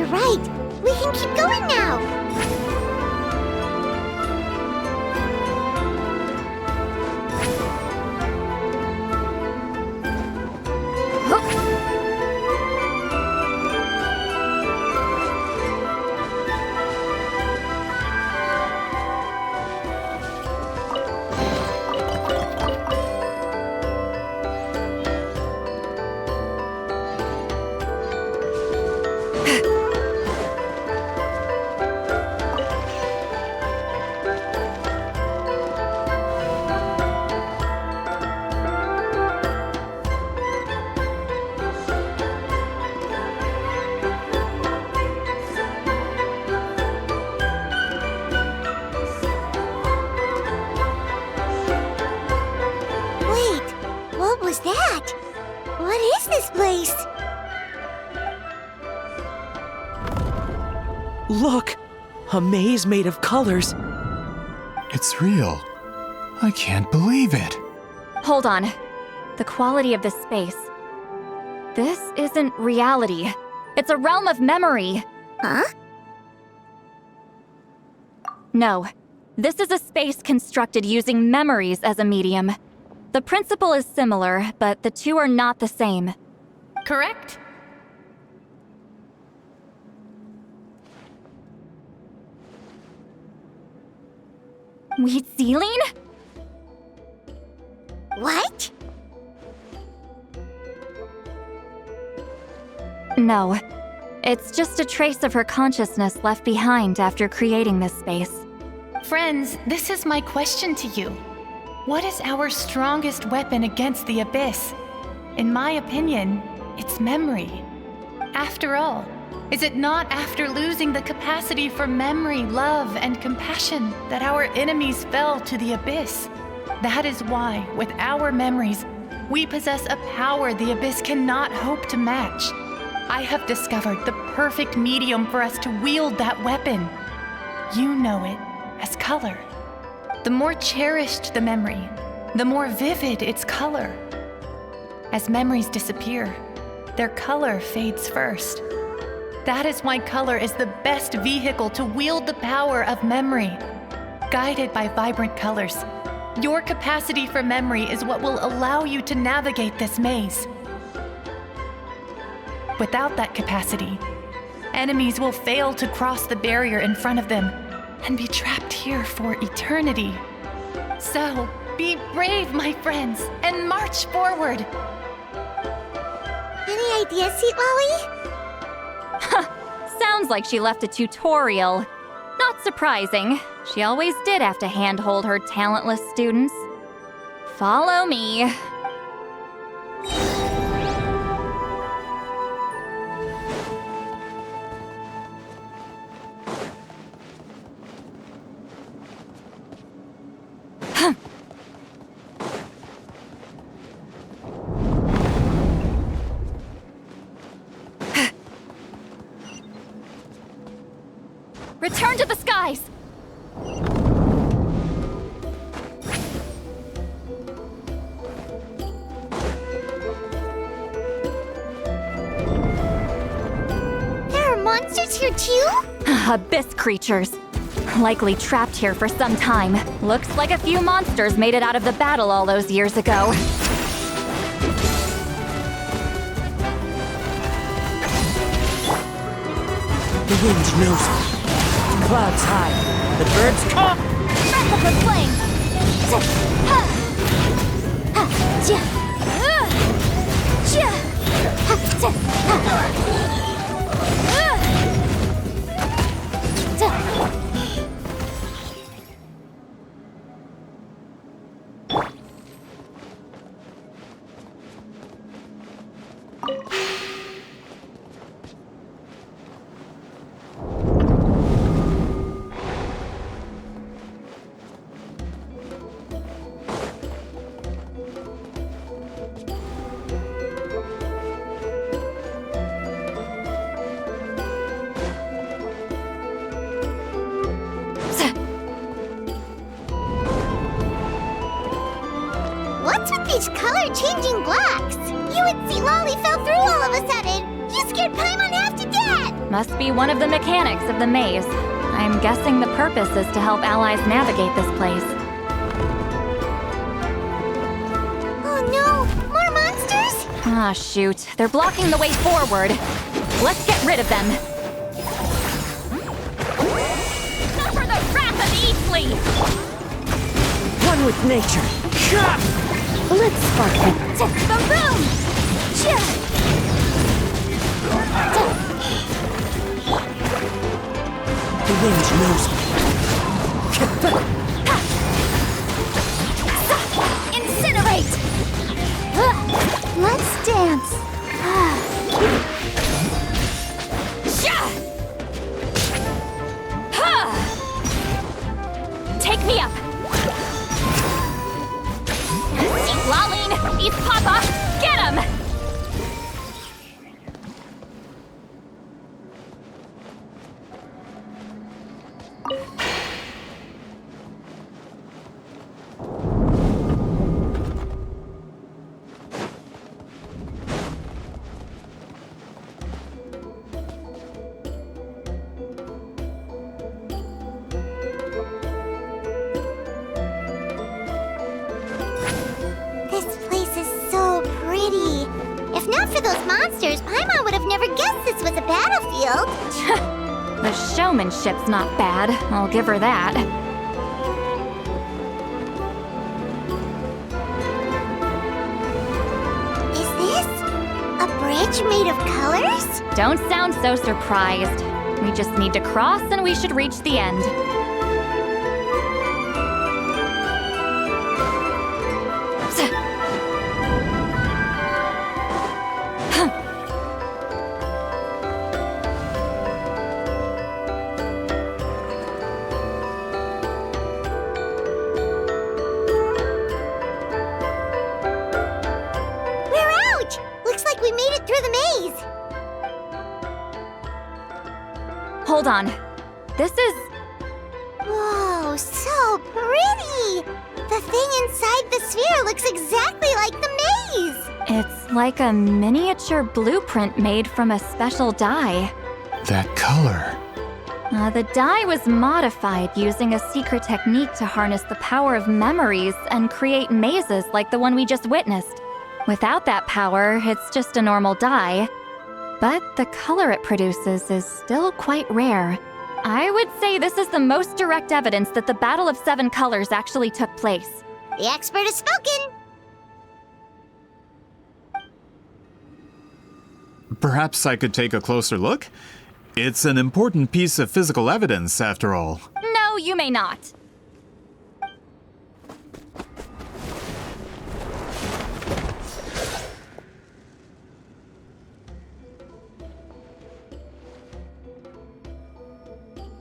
You're right. We can keep going now. Look! A maze made of colors. It's real. I can't believe it. Hold on. The quality of this space. This isn't reality. It's a realm of memory. Huh? No. This is a space constructed using memories as a medium. The principle is similar, but the two are not the same. Correct? Huitzilin? What? No. It's just a trace of her consciousness left behind after creating this space. Friends, this is my question to you. What is our strongest weapon against the Abyss? In my opinion, it's memory. After all, is it not after losing the capacity for memory, love, and compassion that our enemies fell to the Abyss? That is why, with our memories, we possess a power the Abyss cannot hope to match. I have discovered the perfect medium for us to wield that weapon. You know it as color. The more cherished the memory, the more vivid its color. As memories disappear, their color fades first. That is why color is the best vehicle to wield the power of memory. Guided by vibrant colors, your capacity for memory is what will allow you to navigate this maze. Without that capacity, enemies will fail to cross the barrier in front of them and be trapped here for eternity. So, be brave, my friends, and march forward! Any ideas, Citlali? Sounds like she left a tutorial. Not surprising. She always did have to handhold her talentless students. Follow me. Return to the skies! There are monsters here too? Abyss creatures. Likely trapped here for some time. Looks like a few monsters made it out of the battle all those years ago. The wind knows me. Clouds high. The birds come. Breath of the flame! What's with these color-changing blacks? You and Citlali fell through all of a sudden. You scared Paimon half to death! Must be one of the mechanics of the maze. I'm guessing the purpose is to help allies navigate this place. Oh no! More monsters? Ah, shoot. They're blocking the way forward. Let's get rid of them. Suffer the wrath of Easley! One with nature. Let's spark them. The room! The wind knows me. Incinerate! Let's dance. Take me up! Citlali! Eat Papa! Get him! This place is so pretty. If not for those monsters, Paimon would have never guessed this was a battlefield. The showmanship's not bad, I'll give her that. Is this a bridge made of colors? Don't sound so surprised. We just need to cross and we should reach the end. We're out! Looks like we made it through the maze. Hold on. This is... Whoa, so pretty! The thing inside the sphere looks exactly like the maze! It's like a miniature blueprint made from a special dye. That color. The dye was modified using a secret technique to harness the power of memories and create mazes like the one we just witnessed. Without that power, it's just a normal dye. But the color it produces is still quite rare. I would say this is the most direct evidence that the Battle of Seven Colors actually took place. The expert has spoken! Perhaps I could take a closer look? It's an important piece of physical evidence, after all. No, you may not.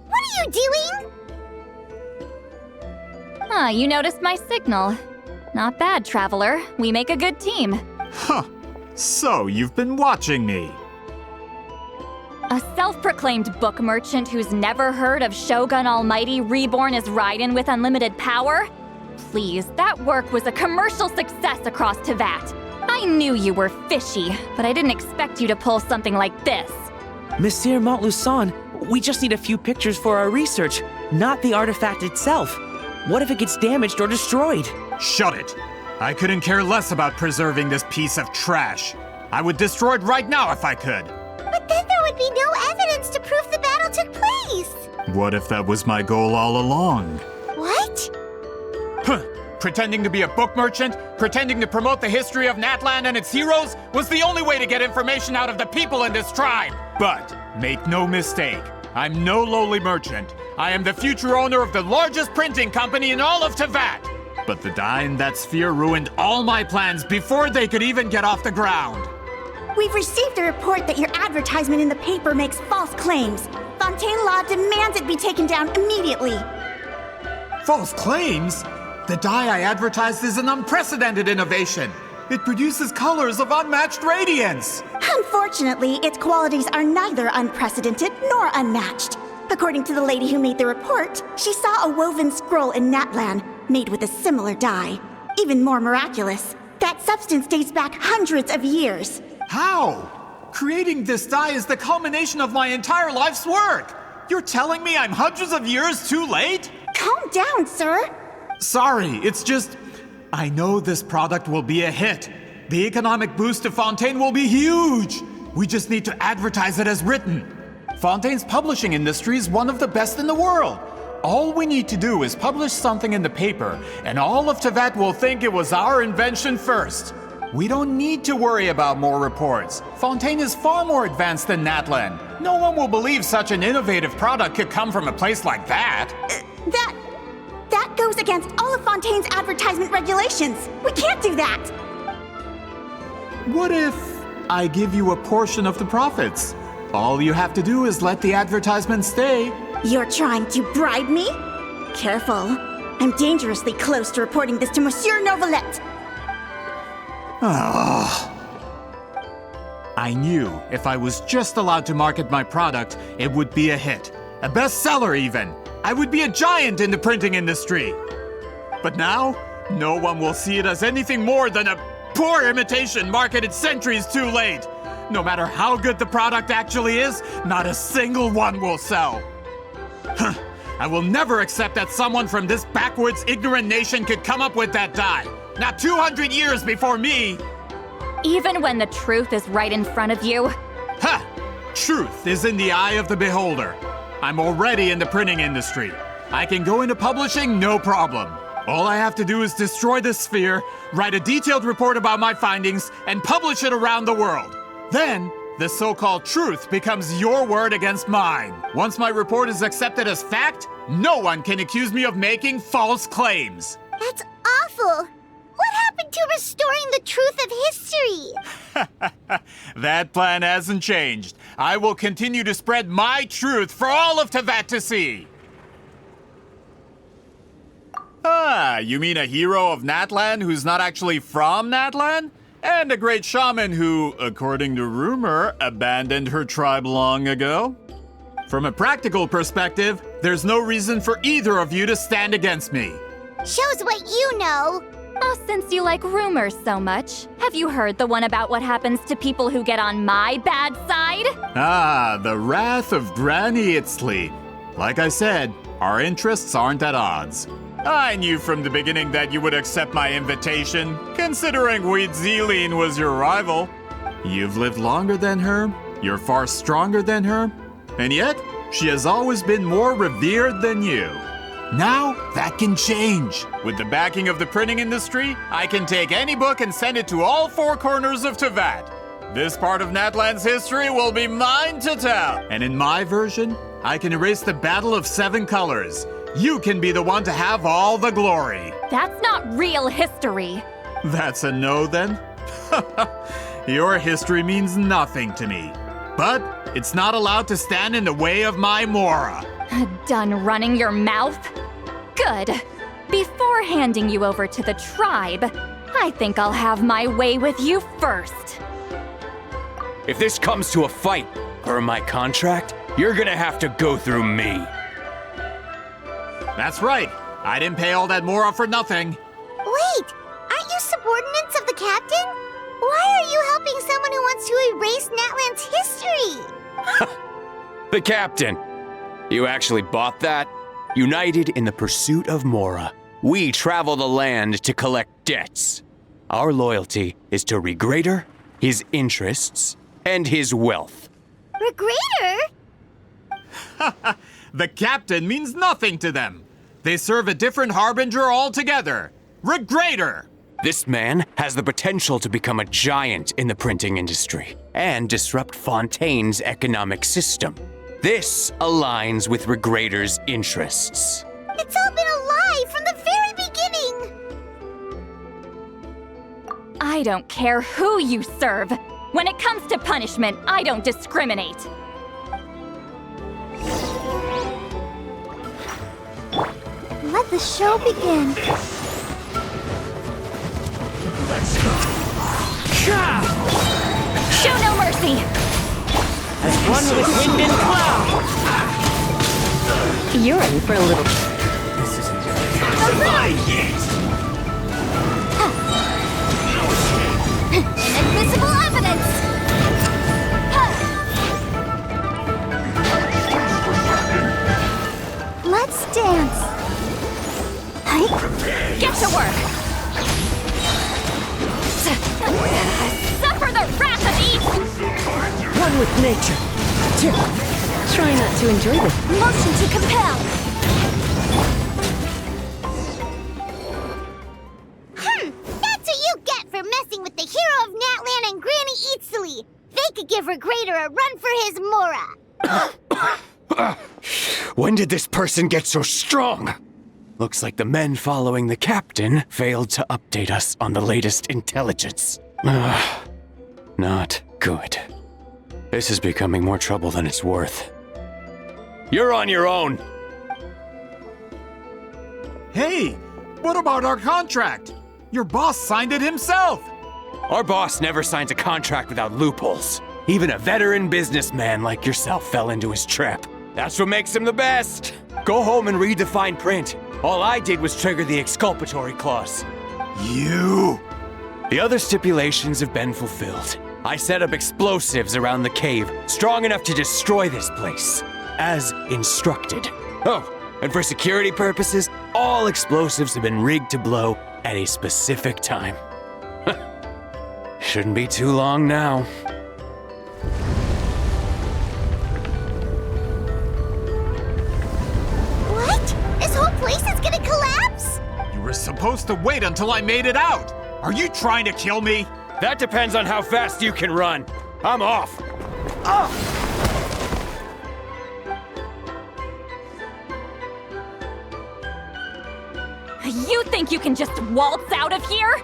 What are you doing? Ah, you noticed my signal. Not bad, Traveler. We make a good team. Huh. So, you've been watching me. A self-proclaimed book merchant who's never heard of Shogun Almighty reborn as Raiden with unlimited power? Please, that work was a commercial success across Teyvat. I knew you were fishy, but I didn't expect you to pull something like this. Monsieur Montluson, we just need a few pictures for our research, not the artifact itself. What if it gets damaged or destroyed? Shut it! I couldn't care less about preserving this piece of trash. I would destroy it right now if I could. But then there would be no evidence to prove the battle took place! What if that was my goal all along? What? Huh. Pretending to be a book merchant, pretending to promote the history of Natlan and its heroes, was the only way to get information out of the people in this tribe! But, make no mistake, I'm no lowly merchant. I am the future owner of the largest printing company in all of Teyvat! But the dye in that sphere ruined all my plans before they could even get off the ground. We've received a report that your advertisement in the paper makes false claims. Fontaine Law demands it be taken down immediately. False claims? The dye I advertised is an unprecedented innovation. It produces colors of unmatched radiance. Unfortunately, its qualities are neither unprecedented nor unmatched. According to the lady who made the report, she saw a woven scroll in Natlan made with a similar dye. Even more miraculous, that substance dates back hundreds of years. How? Creating this dye is the culmination of my entire life's work! You're telling me I'm hundreds of years too late? Calm down, sir. Sorry, it's just... I know this product will be a hit. The economic boost to Fontaine will be huge! We just need to advertise it as written. Fontaine's publishing industry is one of the best in the world. All we need to do is publish something in the paper, and all of Teyvat will think it was our invention first. We don't need to worry about more reports. Fontaine is far more advanced than Natlan. No one will believe such an innovative product could come from a place like that. That goes against all of Fontaine's advertisement regulations. We can't do that. What if I give you a portion of the profits? All you have to do is let the advertisement stay. You're trying to bribe me? Careful. I'm dangerously close to reporting this to Monsieur Novelette. I knew if I was just allowed to market my product, it would be a hit. A bestseller even. I would be a giant in the printing industry. But now, no one will see it as anything more than a poor imitation marketed centuries too late. No matter how good the product actually is, not a single one will sell. I will never accept that someone from this backwoods, ignorant nation could come up with that dye. Not 200 years before me! Even when the truth is right in front of you? Ha! Truth is in the eye of the beholder. I'm already in the printing industry. I can go into publishing, no problem. All I have to do is destroy this sphere, write a detailed report about my findings, and publish it around the world. Then, the so-called truth becomes your word against mine. Once my report is accepted as fact, no one can accuse me of making false claims. That's awful. What happened to restoring the truth of history? That plan hasn't changed. I will continue to spread my truth for all of Teyvat to see. Ah, you mean a hero of Natlan who's not actually from Natlan? And a great shaman who, according to rumor, abandoned her tribe long ago? From a practical perspective, there's no reason for either of you to stand against me. Shows what you know. Oh, since you like rumors so much, have you heard the one about what happens to people who get on my bad side? Ah, the wrath of Granny Huitzilin. Like I said, our interests aren't at odds. I knew from the beginning that you would accept my invitation, considering Huitzilin was your rival. You've lived longer than her, you're far stronger than her, and yet she has always been more revered than you. Now, that can change. With the backing of the printing industry, I can take any book and send it to all four corners of Teyvat. This part of Natlan's history will be mine to tell. And in my version, I can erase the Battle of Seven Colors. You can be the one to have all the glory. That's not real history. That's a no, then? Your history means nothing to me. But it's not allowed to stand in the way of my Mora. Done running your mouth? Good. Before handing you over to the tribe, I think I'll have my way with you first. If this comes to a fight, per my contract, you're gonna have to go through me. That's right. I didn't pay all that Mora for nothing. Wait, aren't you subordinates of the captain? Why are you helping someone who wants to erase Natlan's history? The captain. You actually bought that? United in the pursuit of Mora, we travel the land to collect debts. Our loyalty is to Regrader, his interests, and his wealth. Regrader? The captain means nothing to them. They serve a different harbinger altogether. Regrader! This man has the potential to become a giant in the printing industry and disrupt Fontaine's economic system. This aligns with Regrader's interests. It's all been a lie from the very beginning. I don't care who you serve. When it comes to punishment, I don't discriminate. Let the show begin. Show no mercy! As one with wind and cloud! You're in for a little... Inadmissible evidence! with nature. Try not to enjoy this. Motion to compel! That's what you get for messing with the hero of Natlan and Granny Huitzilin! They could give Regrader a run for his Mora! When did this person get so strong? Looks like the men following the captain failed to update us on the latest intelligence. Not good. This is becoming more trouble than it's worth. You're on your own! Hey, what about our contract? Your boss signed it himself! Our boss never signs a contract without loopholes. Even a veteran businessman like yourself fell into his trap. That's what makes him the best. Go home and read the fine print. All I did was trigger the exculpatory clause. You! The other stipulations have been fulfilled. I set up explosives around the cave, strong enough to destroy this place, as instructed. Oh, and for security purposes, all explosives have been rigged to blow at a specific time. Shouldn't be too long now. What? This whole place is gonna collapse? You were supposed to wait until I made it out! Are you trying to kill me? That depends on how fast you can run. I'm off. You think you can just waltz out of here?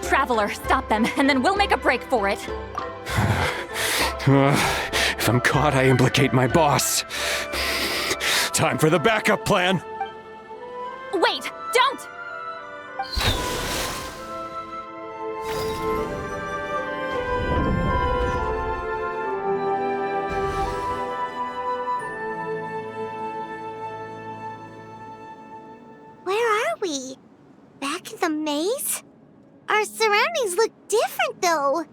Traveler, stop them, and then we'll make a break for it. If I'm caught, I implicate my boss. Time for the backup plan. Wait, don't! Where are we? Back in the maze? Our surroundings look different, though.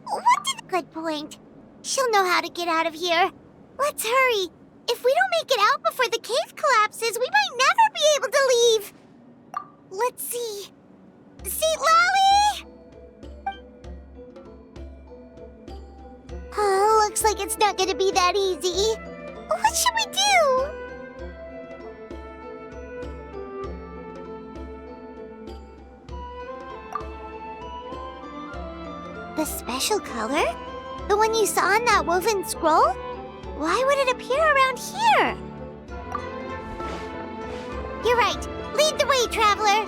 What did... Good point. She'll know how to get out of here. Let's hurry. If we don't make it out before the cave collapses, we might never be able to leave. Let's see. Citlali! Oh, looks like it's not gonna be that easy. What should we do? The special color? The one you saw in that woven scroll? Why would it appear around here? You're right. Lead the way, traveler.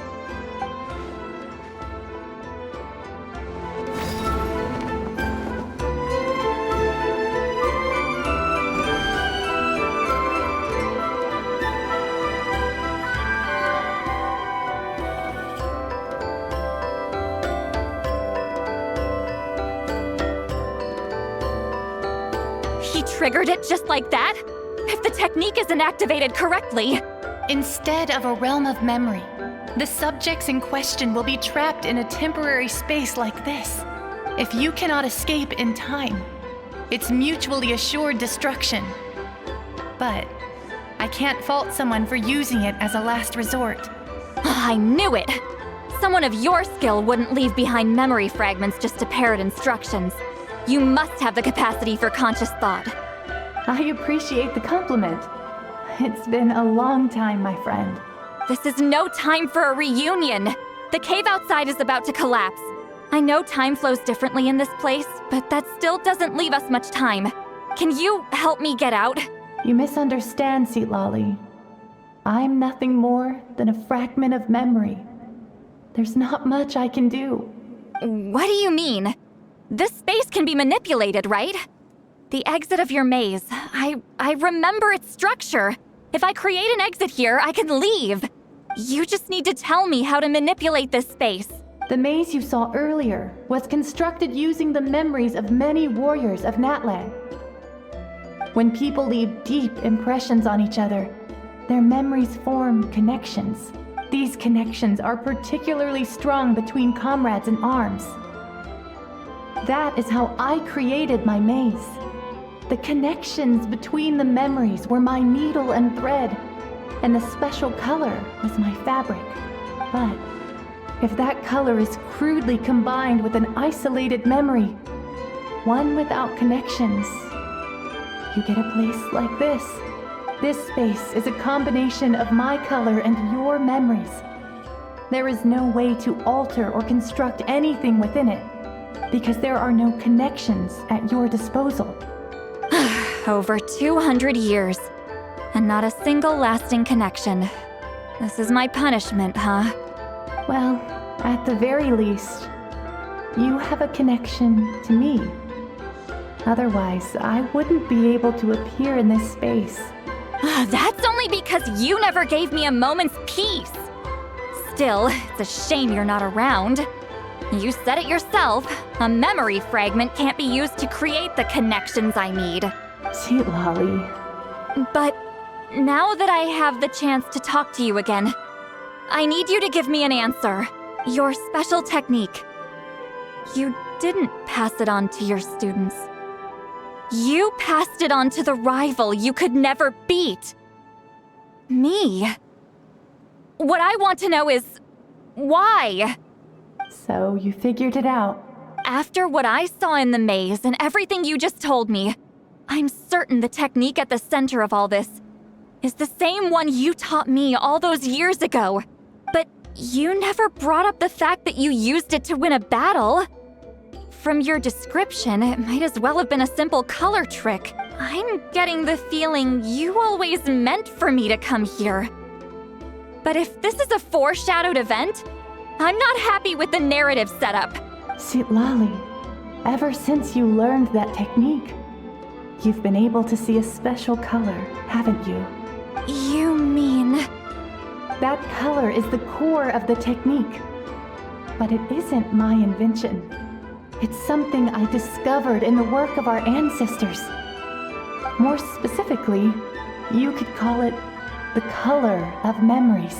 Triggered it just like that? If the technique isn't activated correctly... Instead of a realm of memory, the subjects in question will be trapped in a temporary space like this. If you cannot escape in time, it's mutually assured destruction. But I can't fault someone for using it as a last resort. I knew it! Someone of your skill wouldn't leave behind memory fragments just to parrot instructions. You must have the capacity for conscious thought. I appreciate the compliment. It's been a long time, my friend. This is no time for a reunion. The cave outside is about to collapse. I know time flows differently in this place, but that still doesn't leave us much time. Can you help me get out? You misunderstand, Citlali. I'm nothing more than a fragment of memory. There's not much I can do. What do you mean? This space can be manipulated, right? The exit of your maze. I remember its structure. If I create an exit here, I can leave. You just need to tell me how to manipulate this space. The maze you saw earlier was constructed using the memories of many warriors of Natlan. When people leave deep impressions on each other, their memories form connections. These connections are particularly strong between comrades in arms. That is how I created my maze. The connections between the memories were my needle and thread, and the special color was my fabric. But if that color is crudely combined with an isolated memory, one without connections, you get a place like this. This space is a combination of my color and your memories. There is no way to alter or construct anything within it, because there are no connections at your disposal. Over 200 years, and not a single lasting connection. This is my punishment, huh? Well, at the very least, you have a connection to me. Otherwise, I wouldn't be able to appear in this space. That's only because you never gave me a moment's peace. Still, it's a shame you're not around. You said it yourself. A memory fragment can't be used to create the connections I need. Citlali. But now that I have the chance to talk to you again, I need you to give me an answer. Your special technique. You didn't pass it on to your students. You passed it on to the rival you could never beat. Me. What I want to know is, why? So you figured it out. After what I saw in the maze and everything you just told me, I'm certain the technique at the center of all this is the same one you taught me all those years ago. But you never brought up the fact that you used it to win a battle. From your description, it might as well have been a simple color trick. I'm getting the feeling you always meant for me to come here. But if this is a foreshadowed event, I'm not happy with the narrative setup. Citlali, ever since you learned that technique, you've been able to see a special color, haven't you? You mean... That color is the core of the technique. But it isn't my invention. It's something I discovered in the work of our ancestors. More specifically, you could call it the color of memories.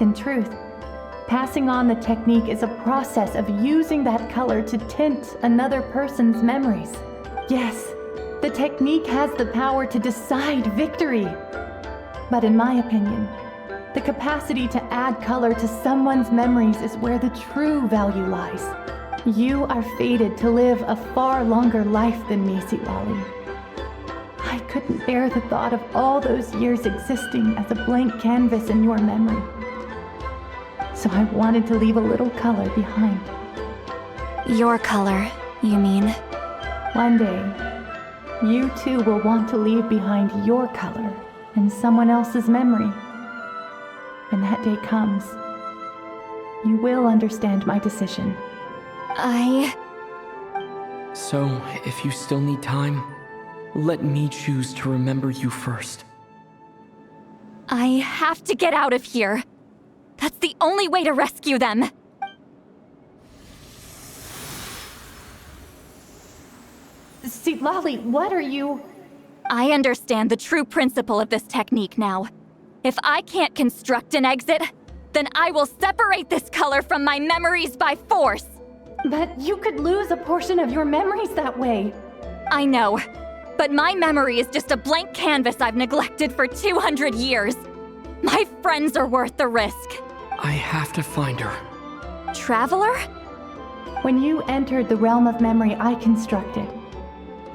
In truth, passing on the technique is a process of using that color to tint another person's memories. Yes, the technique has the power to decide victory. But in my opinion, the capacity to add color to someone's memories is where the true value lies. You are fated to live a far longer life than me, Citlali. I couldn't bear the thought of all those years existing as a blank canvas in your memory. So I wanted to leave a little color behind. Your color, you mean? One day, you too will want to leave behind your color in someone else's memory. When that day comes, you will understand my decision. So, if you still need time, let me choose to remember you first. I have to get out of here. That's the only way to rescue them. Citlali, what are you... I understand the true principle of this technique now. If I can't construct an exit, then I will separate this color from my memories by force. But you could lose a portion of your memories that way. I know, but my memory is just a blank canvas I've neglected for 200 years. My friends are worth the risk. I have to find her. Traveler? When you entered the realm of memory I constructed,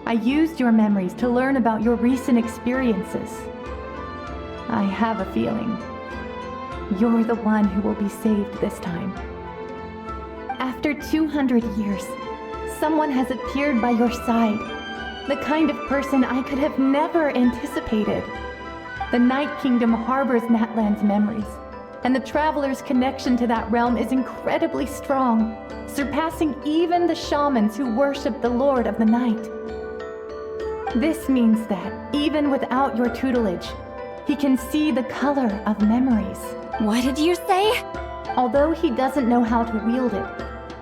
I used your memories to learn about your recent experiences. I have a feeling you're the one who will be saved this time. After 200 years, someone has appeared by your side. The kind of person I could have never anticipated. The Night Kingdom harbors Natlan's memories, and the Traveler's connection to that realm is incredibly strong, surpassing even the shamans who worship the Lord of the Night. This means that, even without your tutelage, he can see the color of memories. What did you say? Although he doesn't know how to wield it,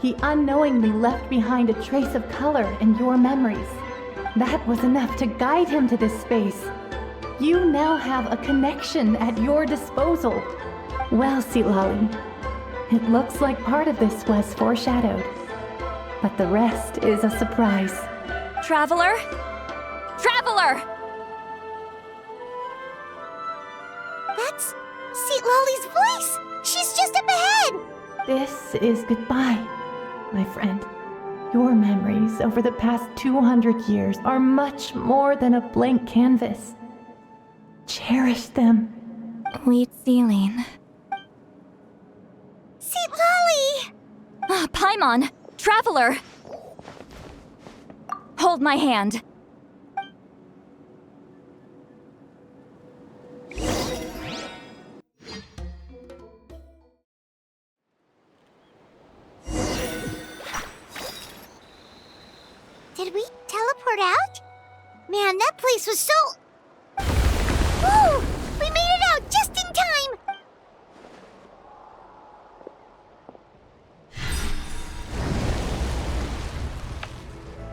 he unknowingly left behind a trace of color in your memories. That was enough to guide him to this space. You now have a connection at your disposal. Well, Citlali, it looks like part of this was foreshadowed, but the rest is a surprise. Traveler? Traveler! That's Citlali's voice! She's just up ahead! This is goodbye, my friend. Your memories over the past 200 years are much more than a blank canvas. Cherish them. Huitzilin. Citlali! Paimon! Traveler! Hold my hand. Did we teleport out? Man, that place was so... Whoa! We made it out just in time!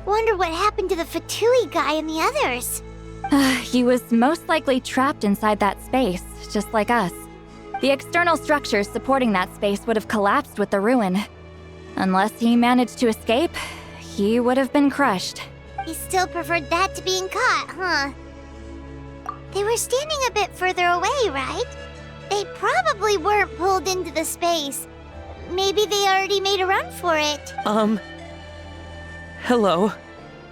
Wonder what happened to the Fatui guy and the others. He was most likely trapped inside that space, just like us. The external structures supporting that space would have collapsed with the ruin. Unless he managed to escape, he would have been crushed. He still preferred that to being caught, huh? They were standing a bit further away, right? They probably weren't pulled into the space. Maybe they already made a run for it. Hello?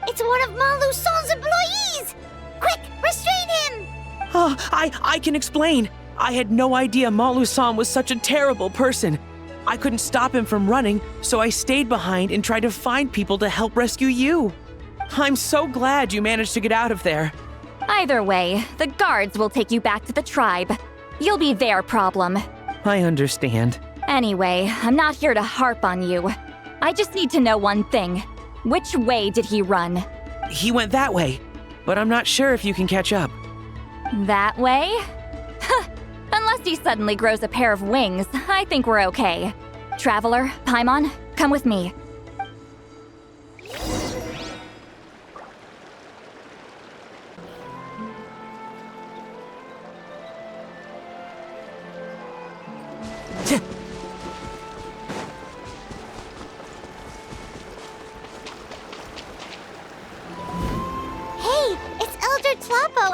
It's one of Montluson's employees! Quick, restrain him! I can explain. I had no idea Montluson was such a terrible person. I couldn't stop him from running, so I stayed behind and tried to find people to help rescue you. I'm so glad you managed to get out of there. Either way, the guards will take you back to the tribe. You'll be their problem. I understand. Anyway, I'm not here to harp on you. I just need to know one thing. Which way did he run? He went that way, but I'm not sure if you can catch up. That way? Unless he suddenly grows a pair of wings, I think we're okay. Traveler, Paimon, come with me.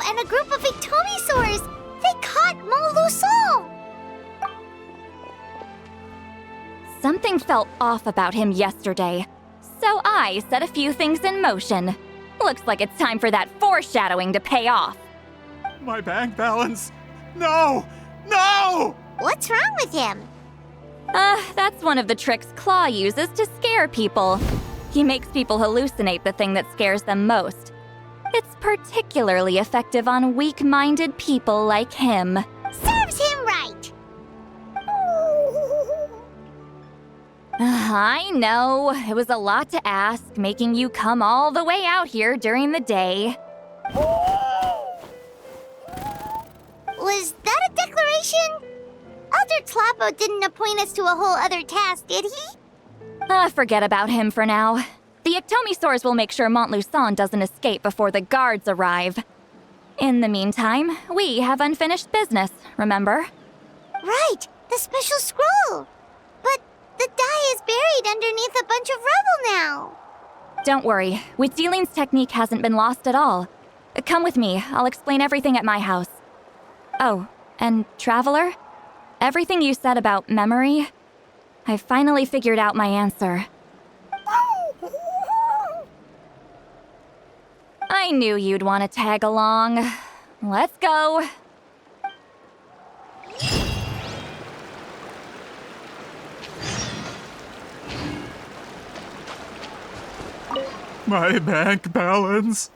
And a group of Ictomisaurs! They caught Montluson! Something felt off about him yesterday, so I set a few things in motion. Looks like it's time for that foreshadowing to pay off. My bank balance! No! No! What's wrong with him? That's one of the tricks Claw uses to scare people. He makes people hallucinate the thing that scares them most. It's particularly effective on weak-minded people like him. Serves him right! I know, it was a lot to ask, making you come all the way out here during the day. Was that a declaration? Elder Tlapo didn't appoint us to a whole other task, did he? Forget about him for now. The Ictomisaurs will make sure Montluson doesn't escape before the guards arrive. In the meantime, we have unfinished business, remember? Right, the special scroll! But the die is buried underneath a bunch of rubble now! Don't worry, Huitzilin's technique hasn't been lost at all. Come with me, I'll explain everything at my house. Oh, and Traveler? Everything you said about memory? I finally figured out my answer. I knew you'd want to tag along. Let's go. My bank balance.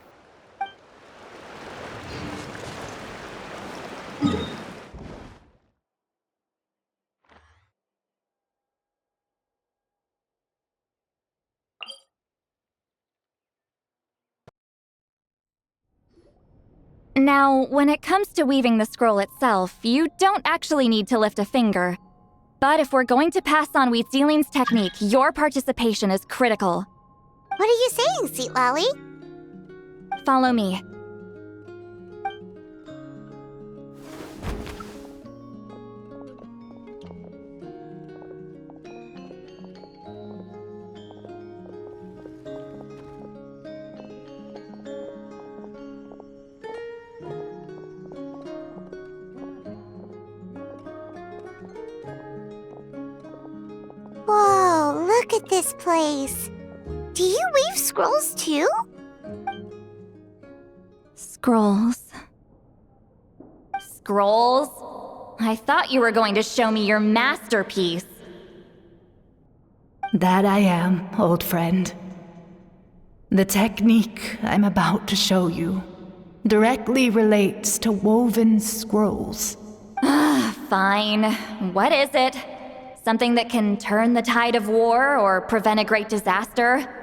Now, when it comes to weaving the scroll itself, you don't actually need to lift a finger. But if we're going to pass on Huitzilin's technique, your participation is critical. What are you saying, Citlali? Follow me. Whoa, look at this place. Do you weave scrolls too? Scrolls. Scrolls? I thought you were going to show me your masterpiece. That I am, old friend. The technique I'm about to show you directly relates to woven scrolls. Fine. What is it? Something that can turn the tide of war or prevent a great disaster?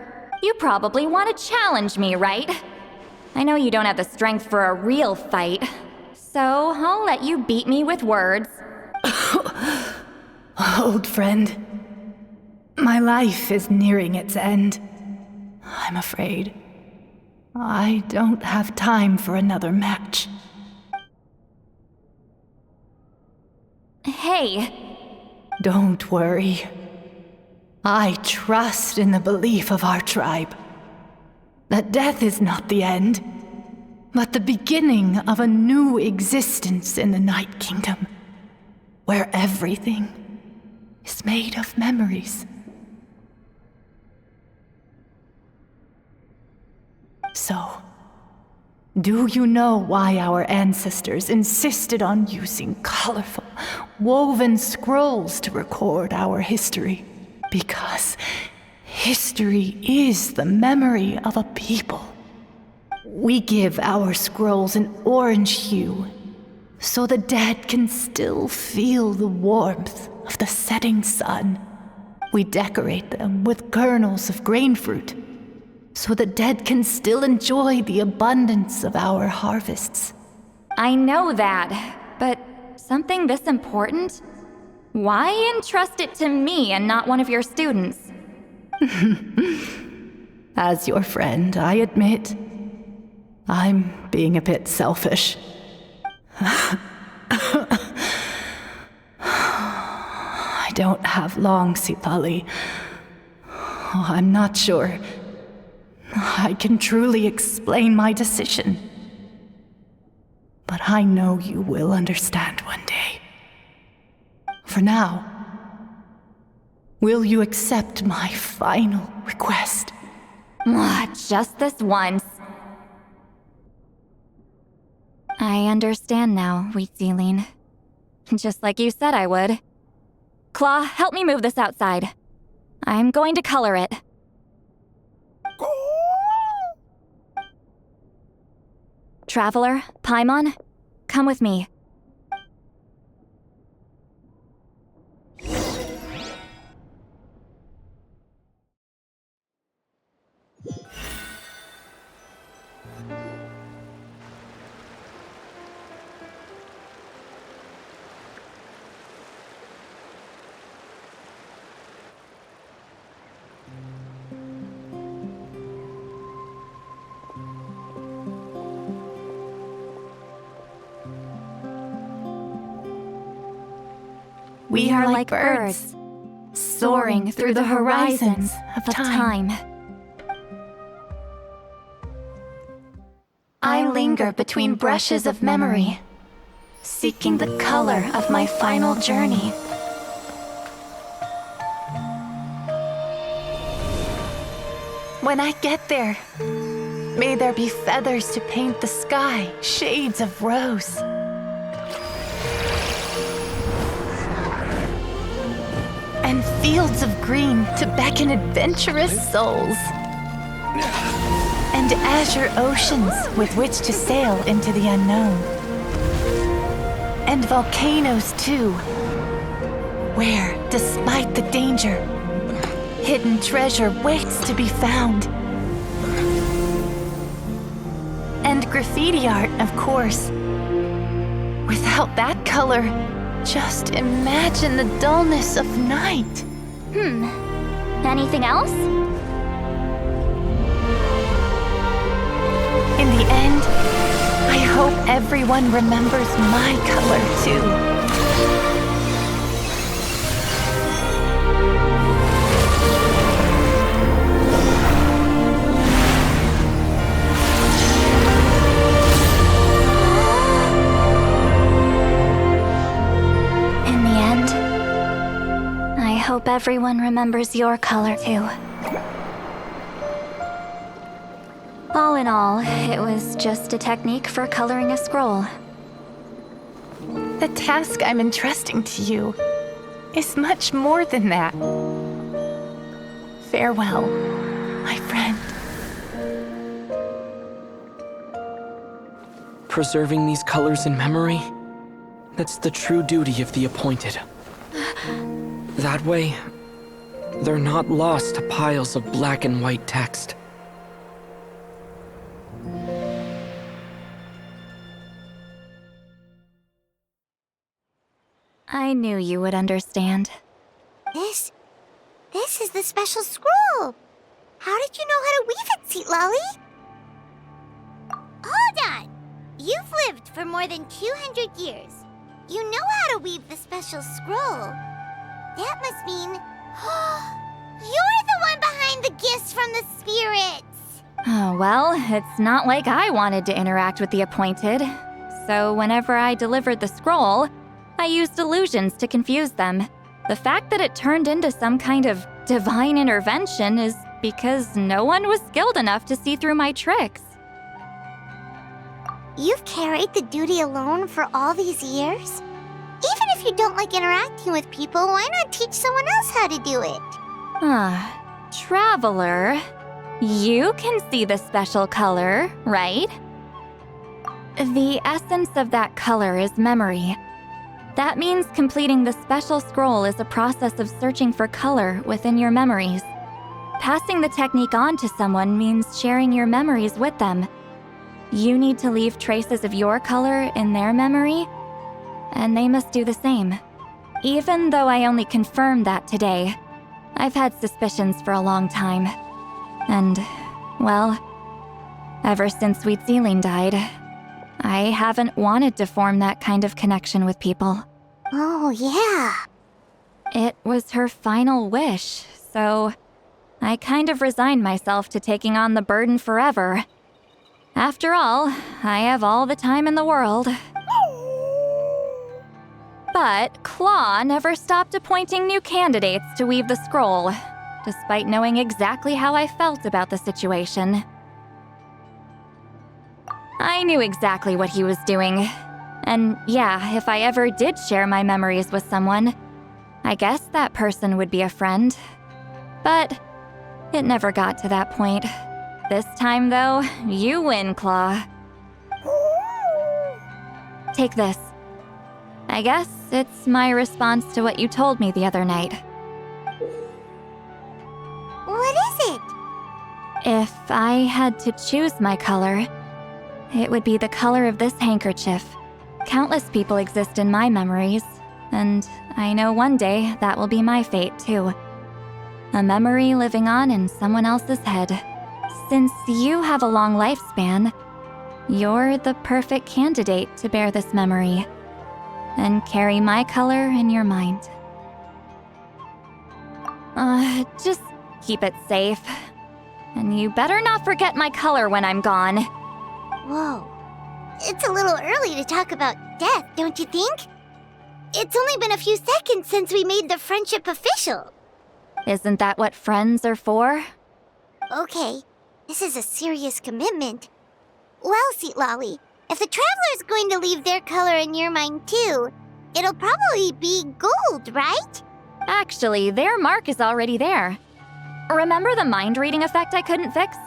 You probably want to challenge me, right? I know you don't have the strength for a real fight, so I'll let you beat me with words. Old friend, my life is nearing its end. I'm afraid I don't have time for another match. Hey. Don't worry. I trust in the belief of our tribe that death is not the end, but the beginning of a new existence in the Night Kingdom, where everything is made of memories. So, do you know why our ancestors insisted on using colorful, woven scrolls to record our history? Because history is the memory of a people. We give our scrolls an orange hue, so the dead can still feel the warmth of the setting sun. We decorate them with kernels of grain fruit, so the dead can still enjoy the abundance of our harvests. I know that, but something this important? Why entrust it to me and not one of your students? As your friend, I admit, I'm being a bit selfish. I don't have long, Citlali. I'm not sure I can truly explain my decision. But I know you will understand one day. For now, will you accept my final request? Just this once. I understand now, Huitzilin. Just like you said I would. Claw, help me move this outside. I'm going to color it. Traveler, Paimon, come with me. We are like birds, soaring through the horizons of time. I linger between brushes of memory, seeking the color of my final journey. When I get there, may there be feathers to paint the sky, shades of rose. And fields of green to beckon adventurous souls. And azure oceans with which to sail into the unknown. And volcanoes too, where, despite the danger, hidden treasure waits to be found. And graffiti art, of course. Without that color, just imagine the dullness of night. Anything else? In the end, I hope everyone remembers my color too. I hope everyone remembers your color too. All in all, it was just a technique for coloring a scroll. The task I'm entrusting to you is much more than that. Farewell, my friend. Preserving these colors in memory, that's the true duty of the appointed. That way, they're not lost to piles of black and white text. I knew you would understand. This is the special scroll. How did you know how to weave it, Citlali? Hold on. You've lived for more than 200 years. You know how to weave the special scroll. That must mean you're the one behind the gifts from the spirits. Oh, well, it's not like I wanted to interact with the appointed. So whenever I delivered the scroll, I used illusions to confuse them. The fact that it turned into some kind of divine intervention is because no one was skilled enough to see through my tricks. You've carried the duty alone for all these years? Even if you don't like interacting with people, why not teach someone else how to do it? Traveler, you can see the special color, right? The essence of that color is memory. That means completing the special scroll is a process of searching for color within your memories. Passing the technique on to someone means sharing your memories with them. You need to leave traces of your color in their memory, and they must do the same. Even though I only confirmed that today, I've had suspicions for a long time. And, well, ever since Huitzilin died, I haven't wanted to form that kind of connection with people. Oh, yeah. It was her final wish, so I kind of resigned myself to taking on the burden forever. After all, I have all the time in the world. But Claw never stopped appointing new candidates to weave the scroll, despite knowing exactly how I felt about the situation. I knew exactly what he was doing. And yeah, if I ever did share my memories with someone, I guess that person would be a friend. But it never got to that point. This time, though, you win, Claw. Take this. I guess it's my response to what you told me the other night. What is it? If I had to choose my color, it would be the color of this handkerchief. Countless people exist in my memories, and I know one day that will be my fate too. A memory living on in someone else's head. Since you have a long lifespan, you're the perfect candidate to bear this memory and carry my color in your mind. Just keep it safe. And you better not forget my color when I'm gone. Whoa. It's a little early to talk about death, don't you think? It's only been a few seconds since we made the friendship official. Isn't that what friends are for? Okay, this is a serious commitment. Well, Citlali, if the Traveler's going to leave their color in your mind too, it'll probably be gold, right? Actually, their mark is already there. Remember the mind reading effect I couldn't fix?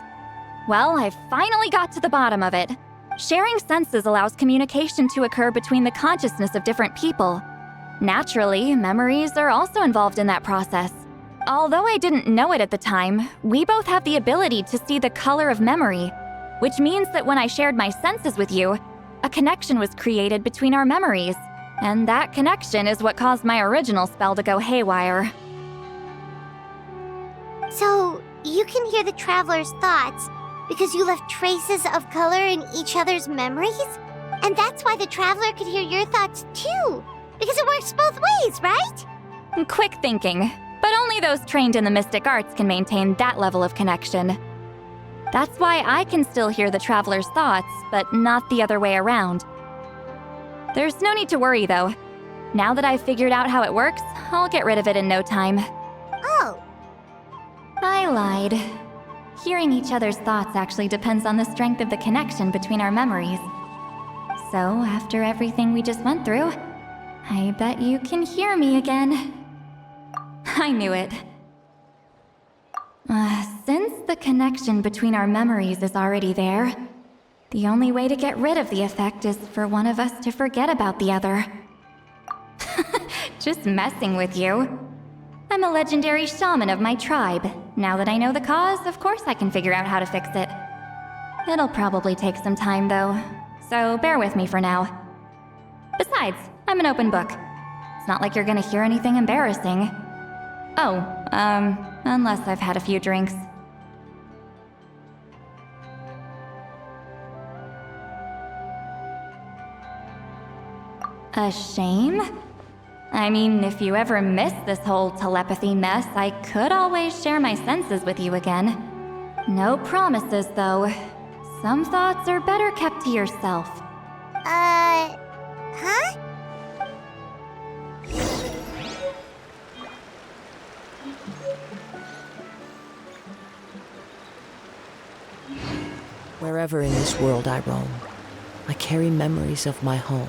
Well, I finally got to the bottom of it. Sharing senses allows communication to occur between the consciousness of different people. Naturally, memories are also involved in that process. Although I didn't know it at the time, we both have the ability to see the color of memory, which means that when I shared my senses with you, a connection was created between our memories, and that connection is what caused my original spell to go haywire. So, you can hear the Traveler's thoughts because you left traces of color in each other's memories? And that's why the Traveler could hear your thoughts too, because it works both ways, right? Quick thinking, but only those trained in the mystic arts can maintain that level of connection. That's why I can still hear the Traveler's thoughts, but not the other way around. There's no need to worry, though. Now that I've figured out how it works, I'll get rid of it in no time. Oh. I lied. hearing each other's thoughts actually depends on the strength of the connection between our memories. So, after everything we just went through, I bet you can hear me again. I knew it. Since the connection between our memories is already there, the only way to get rid of the effect is for one of us to forget about the other. Just messing with you. I'm a legendary shaman of my tribe. Now that I know the cause, of course I can figure out how to fix it. It'll probably take some time, though, so bear with me for now. Besides, I'm an open book. It's not like you're gonna hear anything embarrassing. Oh, unless I've had a few drinks. A shame? I mean, if you ever miss this whole telepathy mess, I could always share my senses with you again. No promises, though. Some thoughts are better kept to yourself. Huh? Wherever in this world I roam, I carry memories of my home.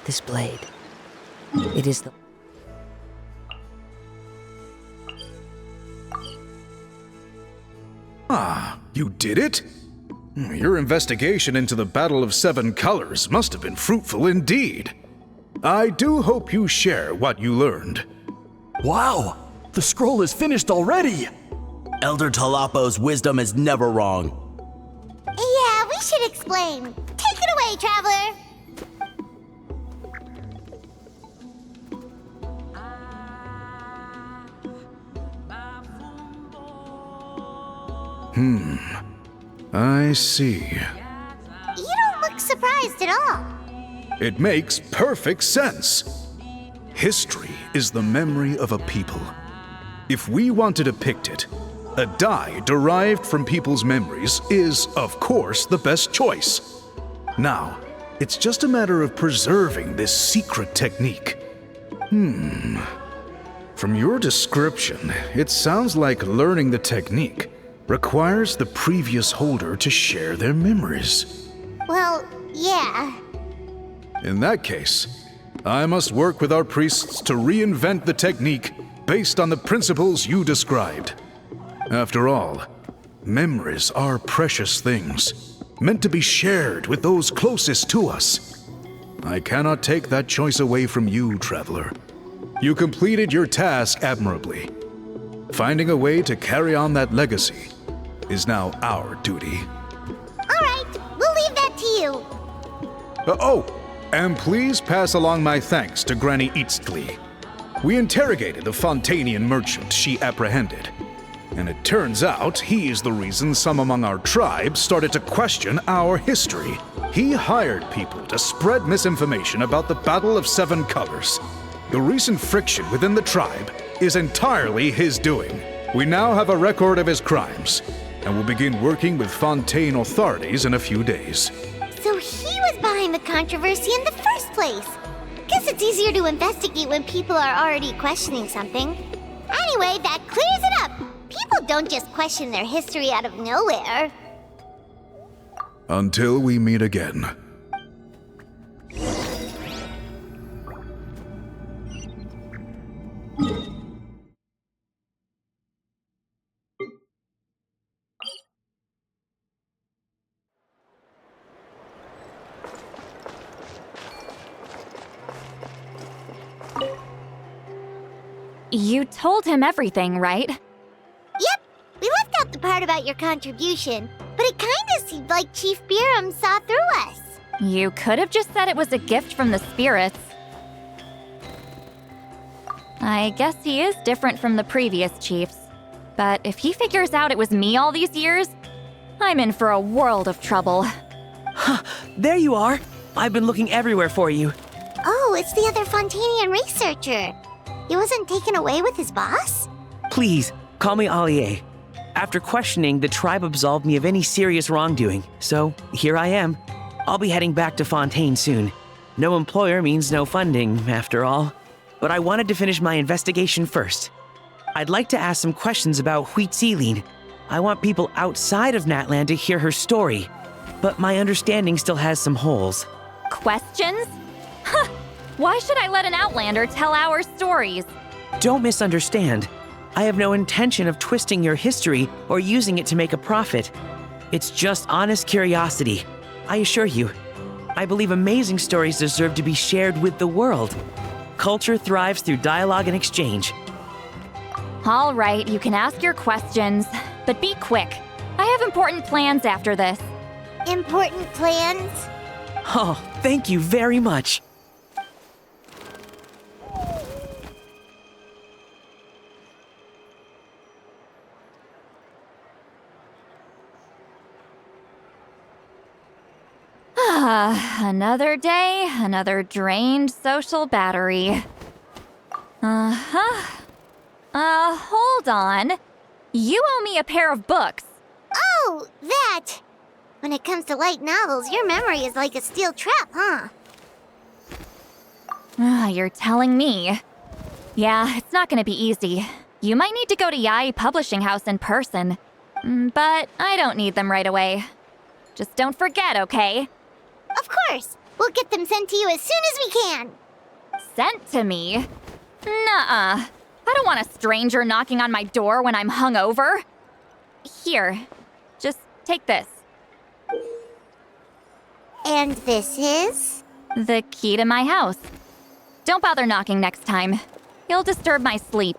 This blade, it is the... Ah, you did it? Your investigation into the Battle of Seven Colors must have been fruitful indeed. I do hope you share what you learned. Wow! The scroll is finished already! Elder Talapo's wisdom is never wrong. Yeah, we should explain. Take it away, Traveler! I see. You don't look surprised at all. It makes perfect sense. History is the memory of a people. If we want to depict it, a dye derived from people's memories is, of course, the best choice. Now, it's just a matter of preserving this secret technique. From your description, it sounds like learning the technique requires the previous holder to share their memories. Well, yeah. In that case, I must work with our priests to reinvent the technique based on the principles you described. After all, memories are precious things, meant to be shared with those closest to us. I cannot take that choice away from you, Traveler. You completed your task admirably. Finding a way to carry on that legacy is now our duty. All right, we'll leave that to you. And please pass along my thanks to Granny Huitzilin. We interrogated the Fontanian merchant she apprehended, and it turns out he is the reason some among our tribe started to question our history. He hired people to spread misinformation about the Battle of Seven Colors. The recent friction within the tribe is entirely his doing. We now have a record of his crimes, and will begin working with Fontaine authorities in a few days. So he was behind the controversy in the first place. Guess it's easier to investigate when people are already questioning something. Anyway, that clears it up. People don't just question their history out of nowhere. Until we meet again. You told him everything, right? Yep, we left out the part about your contribution, but it kinda seemed like Chief Biram saw through us. You could have just said it was a gift from the spirits. I guess he is different from the previous chiefs. But if he figures out it was me all these years, I'm in for a world of trouble. Huh, there you are. I've been looking everywhere for you. Oh, it's the other Fontanian researcher. He wasn't taken away with his boss? Please, call me Allier. After questioning, the tribe absolved me of any serious wrongdoing, so here I am. I'll be heading back to Fontaine soon. No employer means no funding, after all. But I wanted to finish my investigation first. I'd like to ask some questions about Huitzilin. I want people outside of Natland to hear her story, but my understanding still has some holes. Questions? Huh! Why should I let an Outlander tell our stories? Don't misunderstand. I have no intention of twisting your history or using it to make a profit. It's just honest curiosity. I assure you, I believe amazing stories deserve to be shared with the world. Culture thrives through dialogue and exchange. All right, you can ask your questions, but be quick. I have important plans after this. Important plans? Oh, thank you very much. Another day, another drained social battery. Hold on. You owe me a pair of books. Oh, that! When it comes to light novels, your memory is like a steel trap, huh? You're telling me. Yeah, it's not gonna be easy. You might need to go to Yai Publishing House in person. But I don't need them right away. Just don't forget, okay? Of course! We'll get them sent to you as soon as we can! Sent to me? Nuh-uh. I don't want a stranger knocking on my door when I'm hungover. Here, just take this. And this is? The key to my house. Don't bother knocking next time. You'll disturb my sleep.